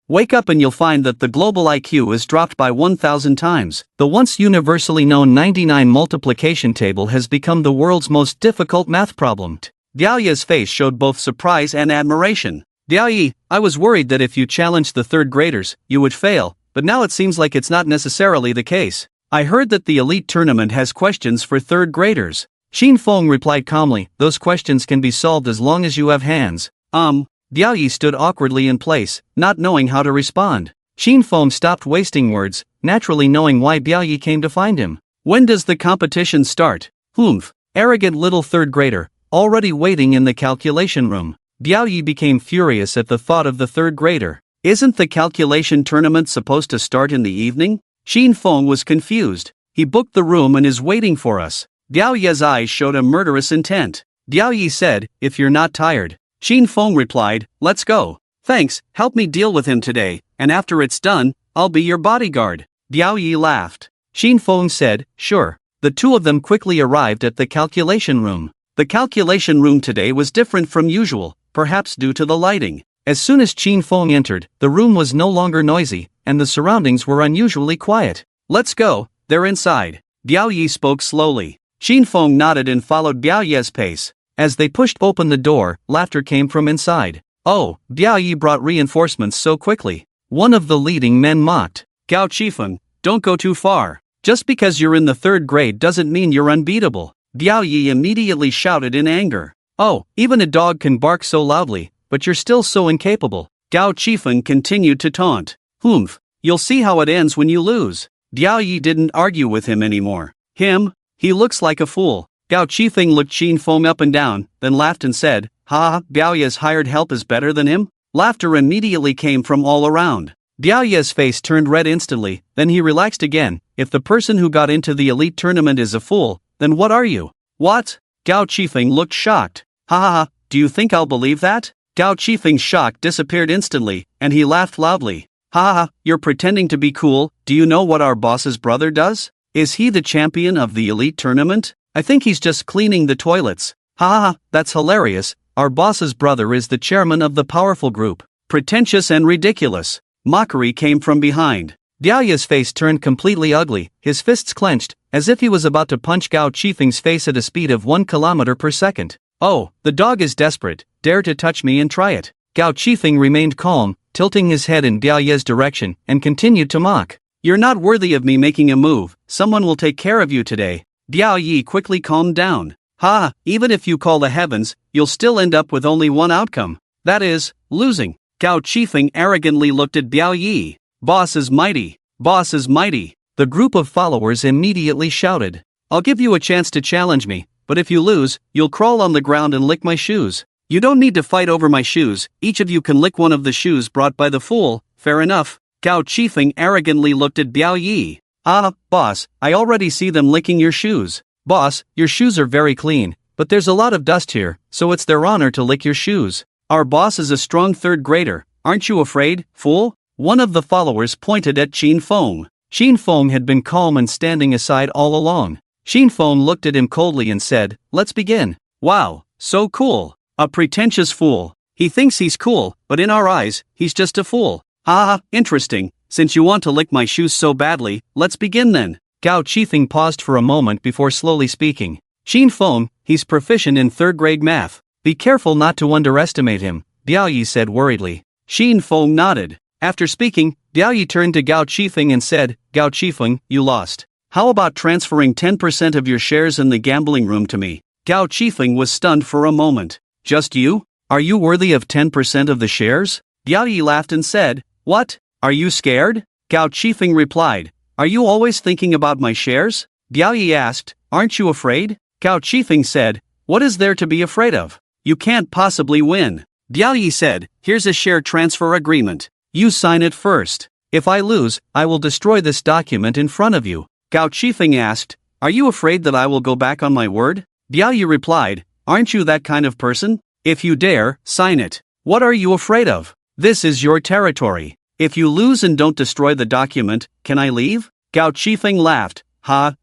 Wake up and you'll find that the global IQ is dropped by 1,000 times. The once universally known 99 multiplication table has become the world's most difficult math problem. Diaoye's face showed both surprise and admiration. Diaoye, I was worried that if you challenged the third graders, you would fail, but now it seems like it's not necessarily the case. I heard that the elite tournament has questions for third graders. Xin Feng replied calmly, those questions can be solved as long as you have hands. Diaoye stood awkwardly in place, not knowing how to respond. Xin Feng stopped wasting words, naturally knowing why Diaoye came to find him. When does the competition start? Arrogant little third grader, already waiting in the calculation room. Diaoye became furious at the thought of the third grader. Isn't the calculation tournament supposed to start in the evening? Xin Feng was confused. He booked the room and is waiting for us. Diaoye's eyes showed a murderous intent. Diaoye said, if you're not tired. Xin Feng replied, let's go. Thanks, help me deal with him today, and after it's done, I'll be your bodyguard. Diaoye laughed. Xin Feng said, sure. The two of them quickly arrived at the calculation room. The calculation room today was different from usual, perhaps due to the lighting. As soon as Xin Feng entered, the room was no longer noisy, and the surroundings were unusually quiet. Let's go, they're inside. Diaoye spoke slowly. Xin Feng nodded and followed Diaoye's pace. As they pushed open the door, laughter came from inside. Oh, Diaoye brought reinforcements so quickly. One of the leading men mocked. Gao Qifeng, don't go too far. Just because you're in the third grade doesn't mean you're unbeatable. Diaoye immediately shouted in anger. Oh, even a dog can bark so loudly, but you're still so incapable. Gao Qifeng continued to taunt. You'll see how it ends when you lose. Diaoye didn't argue with him anymore. He looks like a fool. Gao Qifeng looked Xin Feng up and down, then laughed and said, ha, Diaoye's hired help is better than him? Laughter immediately came from all around. Diaoye's face turned red instantly, then he relaxed again. If the person who got into the elite tournament is a fool, then what are you? What? Gao Qifeng looked shocked. Ha, do you think I'll believe that? Gao Qifeng's shock disappeared instantly, and he laughed loudly. Ha, you're pretending to be cool. Do you know what our boss's brother does? Is he the champion of the elite tournament? I think he's just cleaning the toilets. Ha, that's hilarious. Our boss's brother is the chairman of the powerful group. Pretentious and ridiculous. Mockery came from behind. Diaoye's face turned completely ugly, his fists clenched, as if he was about to punch Gao Qifeng's face at a speed of 1 kilometer per second. Oh, the dog is desperate. Dare to touch me and try it. Gao Qifeng remained calm, tilting his head in Diaoye's direction, and continued to mock. You're not worthy of me making a move. Someone will take care of you today. Diaoye quickly calmed down. Even if you call the heavens, you'll still end up with only one outcome. That is, losing. Gao Qifeng arrogantly looked at Diaoye. Boss is mighty. Boss is mighty. The group of followers immediately shouted. I'll give you a chance to challenge me, but if you lose, you'll crawl on the ground and lick my shoes. You don't need to fight over my shoes. Each of you can lick one of the shoes brought by the fool. Fair enough. Gao Qifeng arrogantly looked at Diaoye. Boss, I already see them licking your shoes. Boss, your shoes are very clean, but there's a lot of dust here, so it's their honor to lick your shoes. Our boss is a strong third grader. Aren't you afraid, fool? One of the followers pointed at Xin Feng. Xin Feng had been calm and standing aside all along. Xin Feng looked at him coldly and said, let's begin. Wow, so cool. A pretentious fool. He thinks he's cool, but in our eyes, he's just a fool. Interesting. Since you want to lick my shoes so badly, let's begin then. Gao Qifeng paused for a moment before slowly speaking. Xin Feng, he's proficient in third grade math. Be careful not to underestimate him, Diaoye said worriedly. Xin Feng nodded. After speaking, Diaoye turned to Gao Qifeng and said, Gao Qifeng, you lost. How about transferring 10% of your shares in the gambling room to me? Gao Qifeng was stunned for a moment. Just you? Are you worthy of 10% of the shares? Diaoye laughed and said, what? Are you scared? Gao Qifeng replied, are you always thinking about my shares? Diaoye asked, aren't you afraid? Gao Qifeng said, what is there to be afraid of? You can't possibly win. Diaoye said, here's a share transfer agreement. You sign it first. If I lose, I will destroy this document in front of you. Gao Qifeng asked, are you afraid that I will go back on my word? Diaoye replied, aren't you that kind of person? If you dare, sign it. What are you afraid of? This is your territory. If you lose and don't destroy the document, can I leave? Gao Qifeng laughed.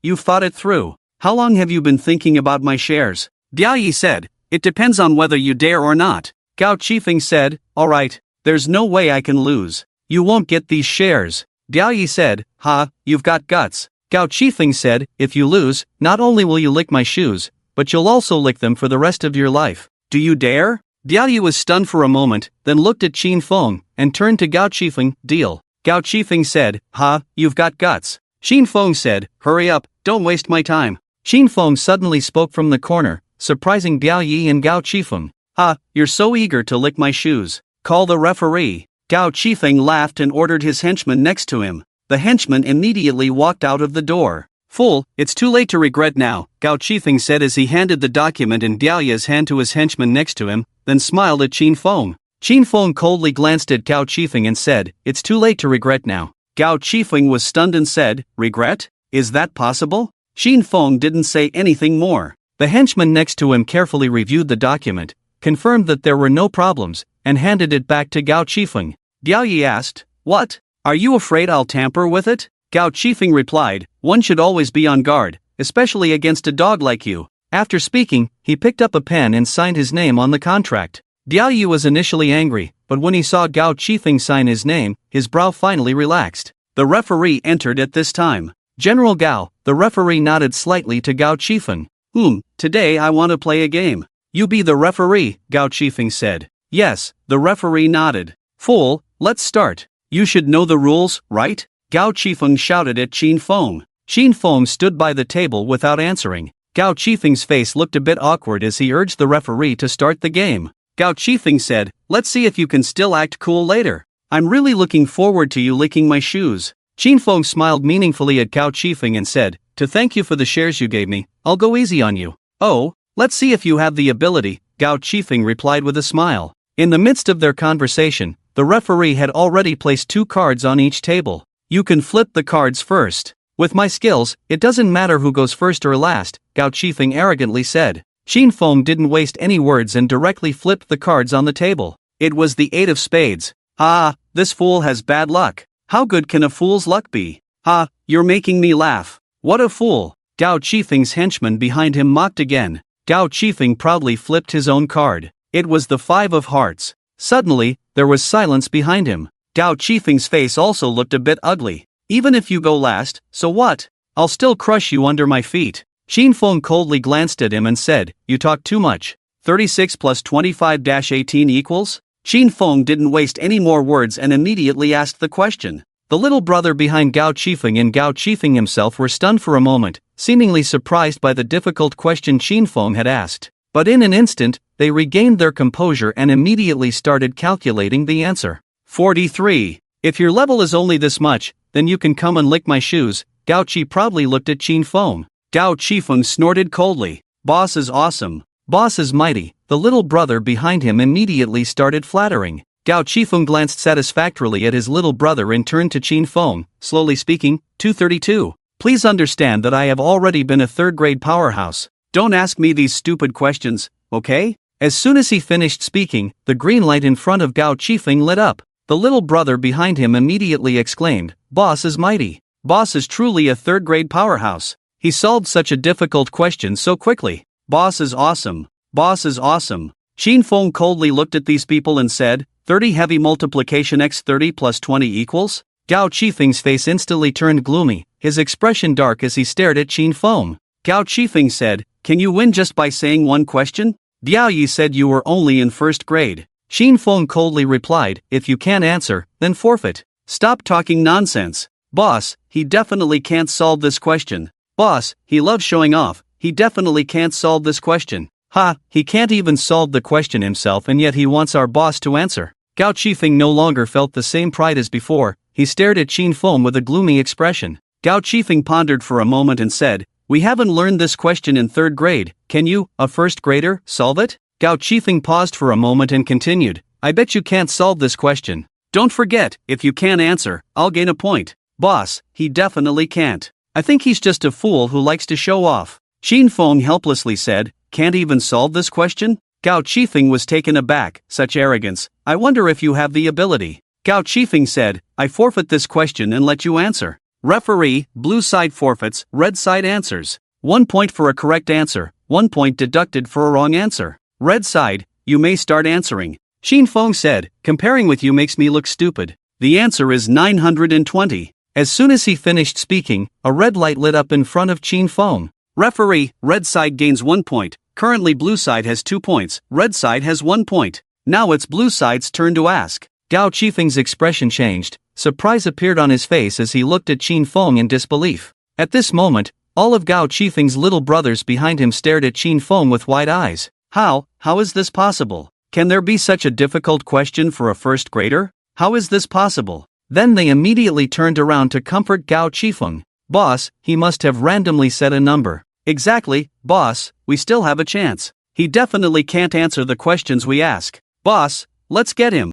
You've thought it through. How long have you been thinking about my shares? Diaoye said, it depends on whether you dare or not. Gao Qifeng said, alright, there's no way I can lose. You won't get these shares. Diao Yi said, ha, you've got guts. Gao Qifeng said, if you lose, not only will you lick my shoes, but you'll also lick them for the rest of your life. Do you dare? Diao Yi was stunned for a moment, then looked at Qin Feng, and turned to Gao Qifeng, deal. Gao Qifeng said, ha, you've got guts. Qin Feng said, hurry up, don't waste my time. Qin Feng suddenly spoke from the corner, surprising Diao Yi and Gao Qifeng. Ha, you're so eager to lick my shoes. Call the referee. Gao Qifeng laughed and ordered his henchman next to him. The henchman immediately walked out of the door. Fool, it's too late to regret now, Gao Qifeng said as he handed the document in Diao Yi's hand to his henchman next to him, then smiled at Qin Feng. Qin Feng coldly glanced at Gao Qifeng and said, it's too late to regret now. Gao Qifeng was stunned and said, regret? Is that possible? Qin Feng didn't say anything more. The henchman next to him carefully reviewed the document, confirmed that there were no problems, and handed it back to Gao Qifeng. Diao Yi asked, what? Are you afraid I'll tamper with it? Gao Qifeng replied, one should always be on guard, especially against a dog like you. After speaking, he picked up a pen and signed his name on the contract. Diao Yi was initially angry, but when he saw Gao Qifeng sign his name, his brow finally relaxed. The referee entered at this time. General Gao, the referee nodded slightly to Gao Qifeng. Today I want to play a game. You be the referee, Gao Qifeng said. Yes, the referee nodded. Fool, let's start. You should know the rules, right? Gao Qifeng shouted at Qin Feng. Qin Feng stood by the table without answering. Gao Qifeng's face looked a bit awkward as he urged the referee to start the game. Gao Qifeng said, let's see if you can still act cool later. I'm really looking forward to you licking my shoes. Qin Feng smiled meaningfully at Gao Qifeng and said, to thank you for the shares you gave me, I'll go easy on you. Oh, let's see if you have the ability, Gao Qifeng replied with a smile. In the midst of their conversation, the referee had already placed 2 cards on each table. You can flip the cards first. With my skills, it doesn't matter who goes first or last, Gao Qifeng arrogantly said. Qin Feng didn't waste any words and directly flipped the cards on the table. It was the 8 of spades. Ah, this fool has bad luck. How good can a fool's luck be? Ha, you're making me laugh. What a fool. Gao Qifeng's henchman behind him mocked again. Gao Qifeng proudly flipped his own card. It was the 5 of hearts. Suddenly, there was silence behind him. Gao Qifeng's face also looked a bit ugly. Even if you go last, so what? I'll still crush you under my feet. Qin Feng coldly glanced at him and said, you talk too much. 36 plus 25-18 equals? Qin Feng didn't waste any more words and immediately asked the question. The little brother behind Gao Qifeng and Gao Qifeng himself were stunned for a moment, seemingly surprised by the difficult question Qin Feng had asked. But in an instant, they regained their composure and immediately started calculating the answer. 43. If your level is only this much, then you can come and lick my shoes. Gao Qi proudly looked at Qin Feng. Gao Qifeng snorted coldly. Boss is awesome. Boss is mighty. The little brother behind him immediately started flattering. Gao Qifeng glanced satisfactorily at his little brother and turned to Qin Feng, slowly speaking, 232. Please understand that I have already been a third-grade powerhouse. Don't ask me these stupid questions, okay? As soon as he finished speaking, the green light in front of Gao Qifeng lit up. The little brother behind him immediately exclaimed, Boss is mighty. Boss is truly a third-grade powerhouse. He solved such a difficult question so quickly. Boss is awesome. Boss is awesome. Qin Feng coldly looked at these people and said, 30 heavy multiplication x 30 plus 20 equals? Gao Qifeng's face instantly turned gloomy, his expression dark as he stared at Qin Feng. Gao Qifeng said, can you win just by saying one question? Diao Yi said you were only in first grade. Qin Feng coldly replied, if you can't answer, then forfeit. Stop talking nonsense. Boss, he definitely can't solve this question. Boss, he loves showing off. He definitely can't solve this question. Ha, he can't even solve the question himself and yet he wants our boss to answer. Gao Qifeng no longer felt the same pride as before. He stared at Qin Feng with a gloomy expression. Gao Qifeng pondered for a moment and said, we haven't learned this question in third grade. Can you, a first grader, solve it? Gao Qifeng paused for a moment and continued, I bet you can't solve this question. Don't forget, if you can't answer, I'll gain a point. Boss, he definitely can't. I think he's just a fool who likes to show off. Qin Feng helplessly said, can't even solve this question? Gao Qifeng was taken aback, such arrogance. I wonder if you have the ability. Gao Qifeng said, I forfeit this question and let you answer. Referee, blue side forfeits, red side answers. 1 point for a correct answer, 1 point deducted for a wrong answer. Red side, you may start answering. Qin Feng said, comparing with you makes me look stupid. The answer is 920. As soon as he finished speaking, a red light lit up in front of Qin Feng. Referee, red side gains 1 point. Currently blue side has 2 points, red side has 1 point. Now it's blue side's turn to ask. Gao Qifeng's expression changed. Surprise appeared on his face as he looked at Qin Feng in disbelief. At this moment, all of Gao Qifeng's little brothers behind him stared at Qin Feng with wide eyes. How is this possible? Can there be such a difficult question for a first grader? How is this possible? Then they immediately turned around to comfort Gao Qifeng. Boss, he must have randomly said a number. Exactly, boss, we still have a chance. He definitely can't answer the questions we ask. Boss, let's get him.